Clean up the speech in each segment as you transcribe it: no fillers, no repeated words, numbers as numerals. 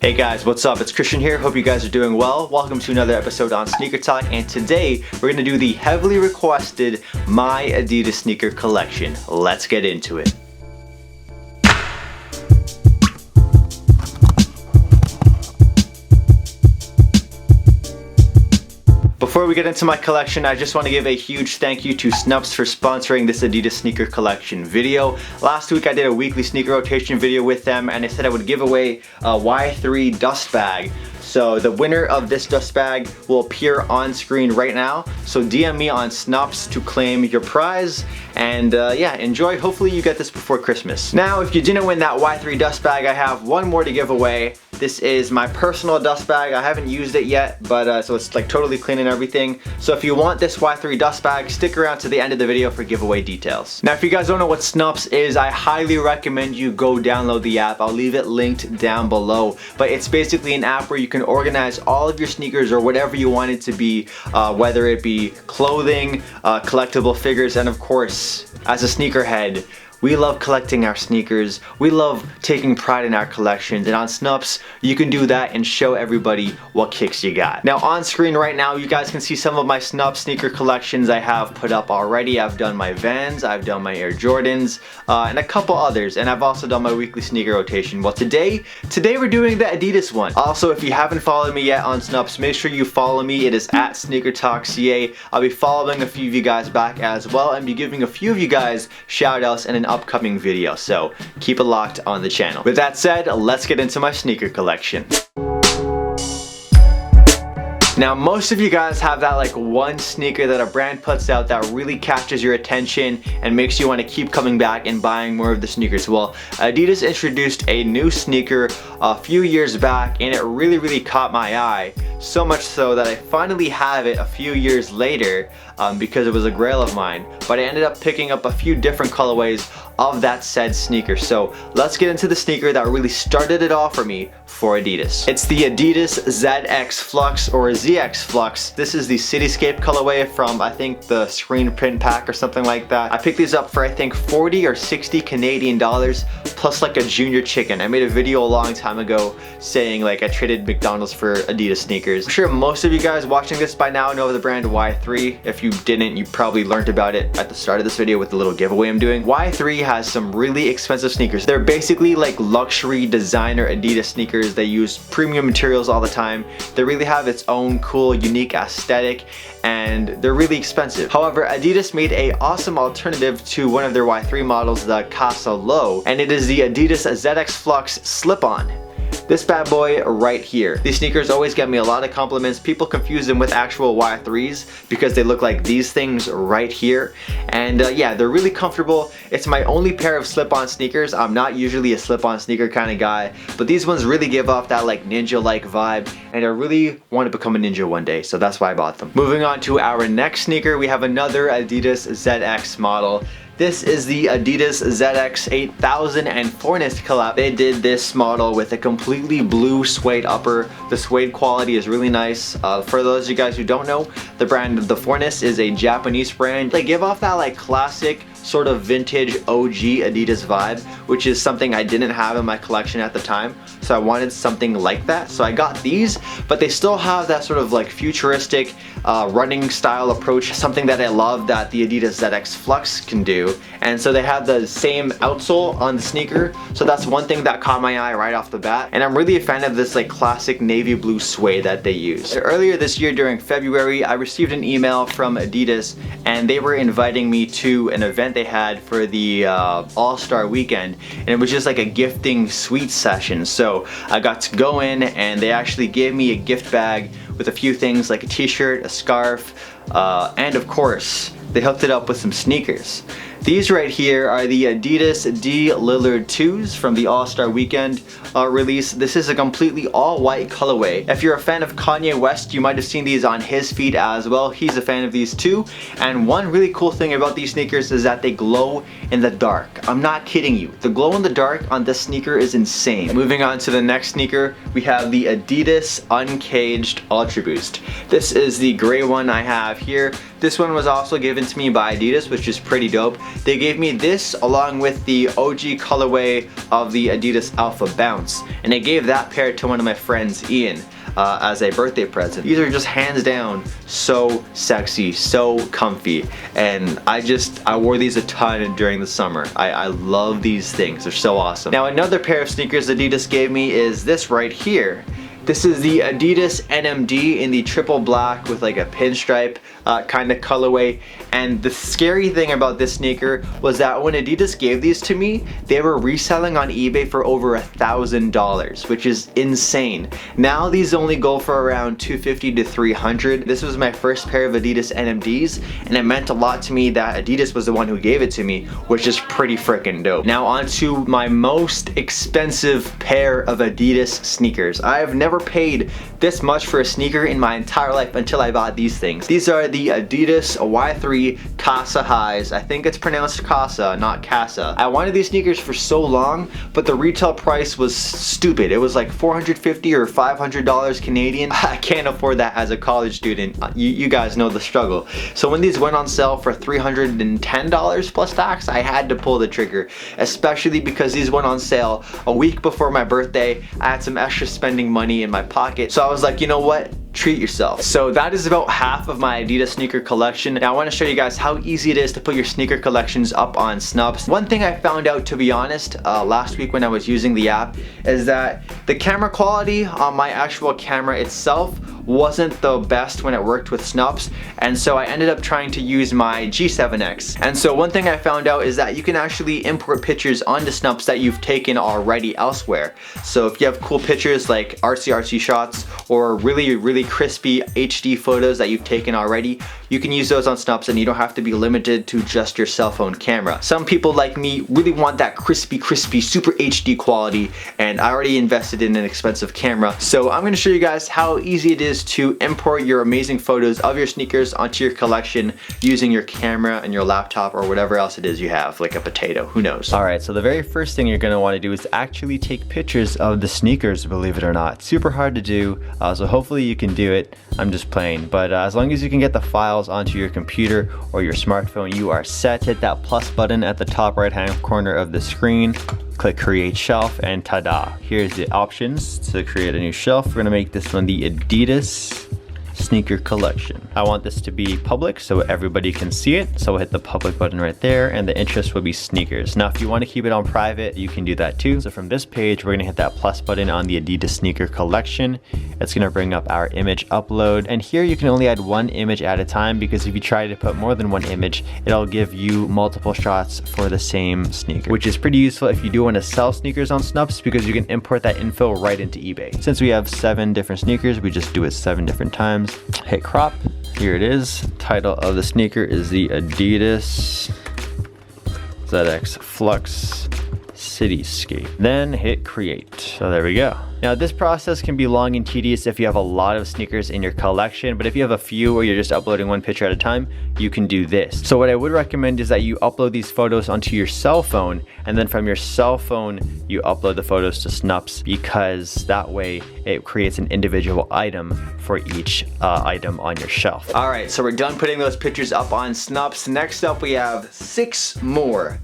Hey guys, what's up? It's Christian here. Hope you guys are doing well. Welcome to another episode on Sneaker Talk, and today we're going to do the heavily requested My Adidas sneaker collection. Let's get into it. Before we get into my collection, I just want to give a huge thank you to Snups for sponsoring this Adidas sneaker collection video. Last week I did a weekly sneaker rotation video with them, and I said I would give away a Y3 dust bag. So the winner of this dust bag will appear on screen right now. So DM me on Snups to claim your prize, and yeah, enjoy. Hopefully you get this before Christmas. Now, if you didn't win that Y3 dust bag, I have one more to give away. This is my personal dust bag. I haven't used it yet, but so it's like totally clean and everything. So if you want this Y3 dust bag, stick around to the end of the video for giveaway details. Now, if you guys don't know what Snups is, I highly recommend you go download the app. I'll leave it linked down below. But it's basically an app where you can organize all of your sneakers or whatever you want it to be, whether it be clothing, collectible figures, and of course, as a sneakerhead, we love collecting our sneakers. We love taking pride in our collections, and on Snups, you can do that and show everybody what kicks you got. Now, on screen right now, you guys can see some of my Snups sneaker collections I have put up already. I've done my Vans, I've done my Air Jordans, and a couple others, and I've also done my weekly sneaker rotation. Well, today we're doing the Adidas one. Also, if you haven't followed me yet on Snups, make sure you follow me. It is at SneakerTalk.ca. I'll be following a few of you guys back as well, and be giving a few of you guys shout outs in an upcoming video, so keep it locked on the channel. With that said, let's get into my sneaker collection. Now, most of you guys have that like one sneaker that a brand puts out that really catches your attention and makes you want to keep coming back and buying more of the sneakers. Well, Adidas introduced a new sneaker a few years back, and it really caught my eye. So much so that I finally have it a few years later because it was a grail of mine. But I ended up picking up a few different colorways of that said sneaker. So let's get into the sneaker that really started it all for me for Adidas. It's the Adidas ZX Flux or ZX Flux. This is the Cityscape colorway from, I think, the screen print pack or something like that. I picked these up for I think 40 or 60 Canadian dollars plus like a junior chicken. I made a video a long time ago saying like I traded McDonald's for Adidas sneakers. I'm sure most of you guys watching this by now know the brand Y3. If you didn't, you probably learned about it at the start of this video with the little giveaway I'm doing. Y3 has some really expensive sneakers. They're basically like luxury designer Adidas sneakers. They use premium materials all the time. They really have its own cool, unique aesthetic, and they're really expensive. However, Adidas made a awesome alternative to one of their Y3 models, the Casa Low, and it is the Adidas ZX Flux slip-on. This bad boy right here. These sneakers always get me a lot of compliments. People confuse them with actual Y3s because they look like these things right here. And yeah, they're really comfortable. It's my only pair of slip-on sneakers. I'm not usually a slip-on sneaker kind of guy, but these ones really give off that like ninja-like vibe, and I really want to become a ninja one day, so that's why I bought them. Moving on to our next sneaker, we have another Adidas ZX model. This is the Adidas ZX 8000 and Fornest collab. They did this model with a completely blue suede upper. The suede quality is really nice. For those of you guys who don't know, the brand The Fornest is a Japanese brand. They give off that like classic sort of vintage OG Adidas vibe, which is something I didn't have in my collection at the time. So I wanted something like that. So I got these, but they still have that sort of like futuristic running style approach, something that I love that the Adidas ZX Flux can do. And so they have the same outsole on the sneaker. So that's one thing that caught my eye right off the bat. And I'm really a fan of this like classic navy blue suede that they use. Earlier this year during February, I received an email from Adidas, and they were inviting me to an event they had for the All-Star weekend, and it was just like a gifting suite session. So I got to go in, and they actually gave me a gift bag with a few things like a t-shirt, a scarf, and of course they hooked it up with some sneakers. These right here are the Adidas D Lillard 2s from the All-Star Weekend release. This is a completely all-white colorway. If you're a fan of Kanye West, you might have seen these on his feed as well. He's a fan of these too. And one really cool thing about these sneakers is that they glow in the dark. I'm not kidding you. The glow in the dark on this sneaker is insane. Moving on to the next sneaker, we have the Adidas Uncaged Ultra Boost. This is the gray one I have here. This one was also given to me by Adidas, which is pretty dope. They gave me this along with the OG colorway of the Adidas Alpha Bounce, and they gave that pair to one of my friends, Ian, as a birthday present. These are just hands down so sexy, so comfy, and I wore these a ton during the summer. I love these things, they're so awesome. Now another pair of sneakers Adidas gave me is this right here. This is the Adidas NMD in the triple black with like a pinstripe kind of colorway. And the scary thing about this sneaker was that when Adidas gave these to me, they were reselling on eBay for over $1,000, which is insane. Now these only go for around $250 to $300. This was my first pair of Adidas NMDs, and it meant a lot to me that Adidas was the one who gave it to me, which is pretty freaking dope. Now on to my most expensive pair of Adidas sneakers. I have never paid this much for a sneaker in my entire life until I bought these things. These are the Adidas Y3 Casa highs. I think it's pronounced Casa, not Casa. I wanted these sneakers for so long, but the retail price was stupid. It was like $450 or $500 Canadian. I can't afford that as a college student. You guys know the struggle. So when these went on sale for $310 plus tax, I had to pull the trigger, especially because these went on sale a week before my birthday. I had some extra spending money in my pocket, so I was like, you know what? Treat yourself. So that is about half of my Adidas sneaker collection. Now I want to show you guys how easy it is to put your sneaker collections up on Snubs. One thing I found out, to be honest, last week when I was using the app, is that the camera quality on my actual camera itself wasn't the best when it worked with Snubs, and so I ended up trying to use my G7X. And so one thing I found out is that you can actually import pictures onto Snubs that you've taken already elsewhere. So if you have cool pictures like artsy shots or really crispy HD photos that you've taken already, you can use those on Snubs and you don't have to be limited to just your cell phone camera. Some people like me really want that crispy super HD quality, and I already invested in an expensive camera. So I'm going to show you guys how easy it is to import your amazing photos of your sneakers onto your collection using your camera and your laptop or whatever else it is you have, like a potato, who knows. Alright, so the very first thing you're going to want to do is actually take pictures of the sneakers, believe it or not. Super hard to do, so hopefully you can do it. I'm just playing, but as long as you can get the files onto your computer or your smartphone, you are set. Hit that plus button at the top right hand corner of the screen. Click create shelf, and ta-da, here's the options to create a new shelf. We're gonna make this one the Adidas sneaker collection. I want this to be public so everybody can see it, so we'll hit the public button right there, and the interest will be sneakers. Now if you want to keep it on private, you can do that too. So from this page, we're gonna hit that plus button on the Adidas sneaker collection. It's gonna bring up our image upload, and here you can only add one image at a time, because if you try to put more than one image, it'll give you multiple shots for the same sneaker, which is pretty useful if you do want to sell sneakers on Snubs, because you can import that info right into eBay. Since we have 7 different sneakers, we just do it 7 different times. Hit crop. Here it is. Title of the sneaker is the Adidas ZX Flux Cityscape. Then hit create. So there we go. Now this process can be long and tedious if you have a lot of sneakers in your collection, but if you have a few or you're just uploading one picture at a time, you can do this. So what I would recommend is that you upload these photos onto your cell phone, and then from your cell phone you upload the photos to Snubs, because that way it creates an individual item for each item on your shelf. Alright, so we're done putting those pictures up on Snubs. Next up we have 6 more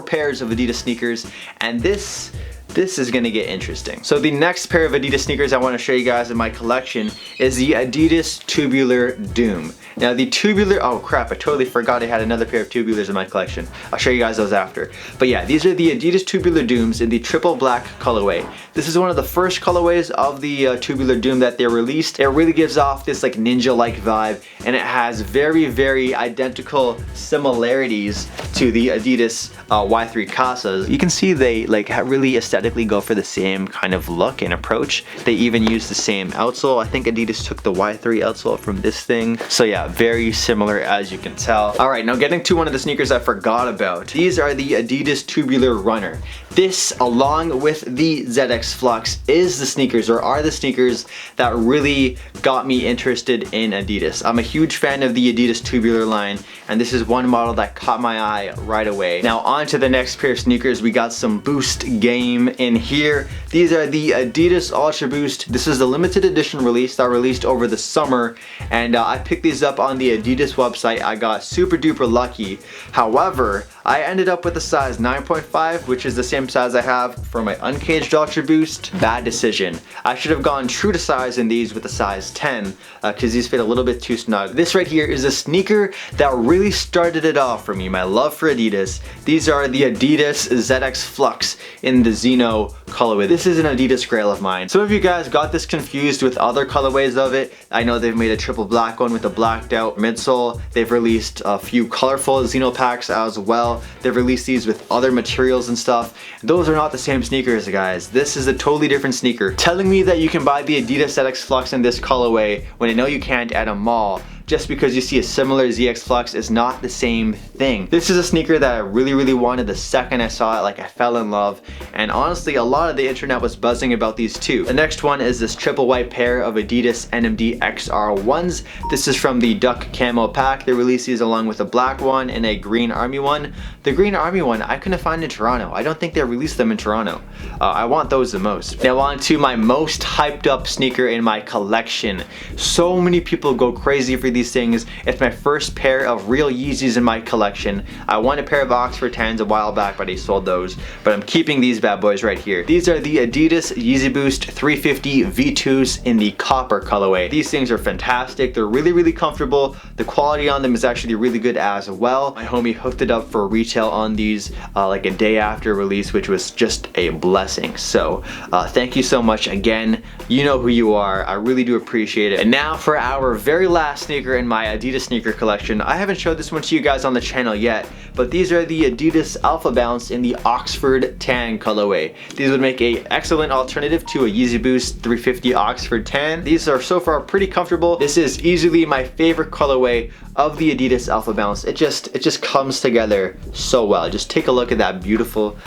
pairs of Adidas sneakers, and this is gonna get interesting. So the next pair of Adidas sneakers I want to show you guys in my collection is the Adidas Tubular Doom. Now the Tubular, oh crap, I totally forgot I had another pair of Tubulars in my collection. I'll show you guys those after. But yeah, these are the Adidas Tubular Dooms in the triple black colorway. This is one of the first colorways of the Tubular Doom that they released. It really gives off this like ninja-like vibe, and it has very identical similarities to the Adidas Y3 Casas. You can see they like really aesthetically go for the same kind of look and approach. They even use the same outsole. I think Adidas took the Y3 outsole from this thing. So yeah, very similar as you can tell. Alright, now getting to one of the sneakers I forgot about. These are the Adidas Tubular Runner. This, along with the ZX Flux, is the sneakers, or are the sneakers, that really got me interested in Adidas. I'm a huge fan of the Adidas Tubular line, and this is one model that caught my eye right away. Now on to the next pair of sneakers. We got some Boost game in here. These are the Adidas Ultra Boost. This is the limited edition release that released over the summer, and I picked these up on the Adidas website. I got super duper lucky. However, I ended up with a size 9.5, which is the same size I have for my Uncaged Ultra Boost. Bad decision. I should have gone true to size in these with a size 10, because these fit a little bit too snug. This right here is a sneaker that really started it off for me, my love for Adidas. These are the Adidas ZX Flux in the Xeno colorway. This is an Adidas grail of mine. Some of you guys got this confused with other colorways of it. I know they've made a triple black one with a blacked out midsole. They've released a few colorful Xeno packs as well. They've released these with other materials and stuff. Those are not the same sneakers, guys. This is a totally different sneaker. Telling me that you can buy the Adidas ZX Flux in this colorway when I know you can't at a mall just because you see a similar ZX Flux is not the same thing. This is a sneaker that I really wanted the second I saw it. Like, I fell in love, and honestly a lot of the internet was buzzing about these too. The next one is this triple white pair of Adidas Nm Dxr ones. This is from the duck camo pack. They released these along with a black one and a green army one. The green army one I couldn't find in Toronto. I don't think they released them in Toronto. I want those the most. Now on to my most hyped up sneaker in my collection. So many people go crazy for these things. It's my first pair of real Yeezys in my collection. I won a pair of Oxford 10s a while back, but I sold those. But I'm keeping these bad boys right here. These are the Adidas Yeezy Boost 350 V2s in the copper colorway. These things are fantastic. They're really comfortable. The quality on them is actually really good as well. My homie hooked it up for retail on these like a day after release, which was just a blessing. So thank you so much again. You know who you are. I really do appreciate it. And now for our very last sneaker in my Adidas sneaker collection. I haven't showed this one to you guys on the channel yet, but these are the Adidas Alpha Bounce in the Oxford tan colorway. These would make an excellent alternative to a Yeezy Boost 350 Oxford tan. These are so far pretty comfortable. This is easily my favorite colorway of the Adidas Alpha Bounce. It just comes together so well. Just take a look at that beautiful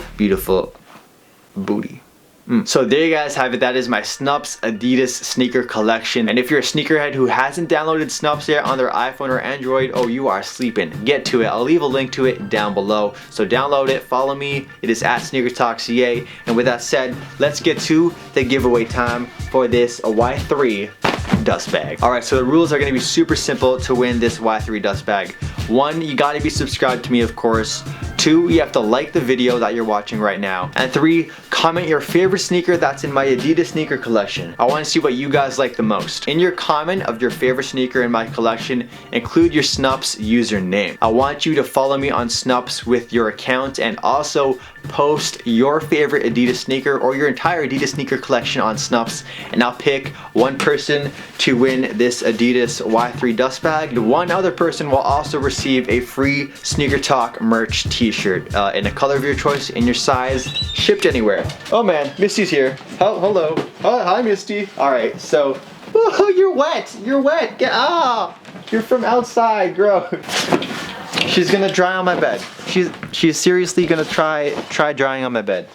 booty. So there you guys have it. That is my Snups Adidas sneaker collection. And if you're a sneakerhead who hasn't downloaded Snups yet on their iPhone or Android, oh, you are sleeping. Get to it. I'll leave a link to it down below. So download it, follow me. It is at SneakerTalk.ca. And with that said, let's get to the giveaway time for this Y3 dust bag. Alright, so the rules are going to be super simple to win this Y3 dust bag. 1, you got to be subscribed to me, of course. 2, you have to like the video that you're watching right now. And 3, comment your favorite sneaker that's in my Adidas sneaker collection. I want to see what you guys like the most. In your comment of your favorite sneaker in my collection, include your Snups username. I want you to follow me on Snups with your account, and also post your favorite Adidas sneaker or your entire Adidas sneaker collection on Snups, and I'll pick one person to win this Adidas Y3 dust bag. One other person will also receive a free SneakerTalk merch t-shirt in a color of your choice, in your size, shipped anywhere. Oh man, Misty's here. Oh, hello. Oh, hi Misty. Alright, so, oh, you're wet. You're wet. Get ah. You're from outside, gross. She's gonna dry on my bed. She's seriously gonna try drying on my bed.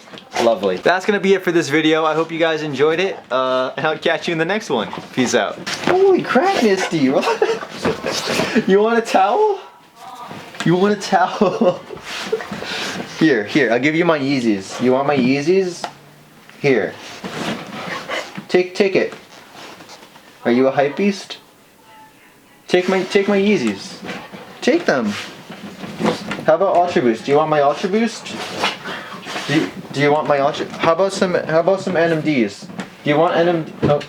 Lovely. That's gonna be it for this video. I hope you guys enjoyed it, and I'll catch you in the next one. Peace out. Holy crap, Misty! You want a towel? You want a towel? Here, I'll give you my Yeezys. You want my Yeezys? Here. Take it. Are you a hype beast? Take my Yeezys. Take them. How about Ultra Boost? Do you want my Ultra Boost? Do you want my Ultra? How about some NMDs? Do you want NM? Oh.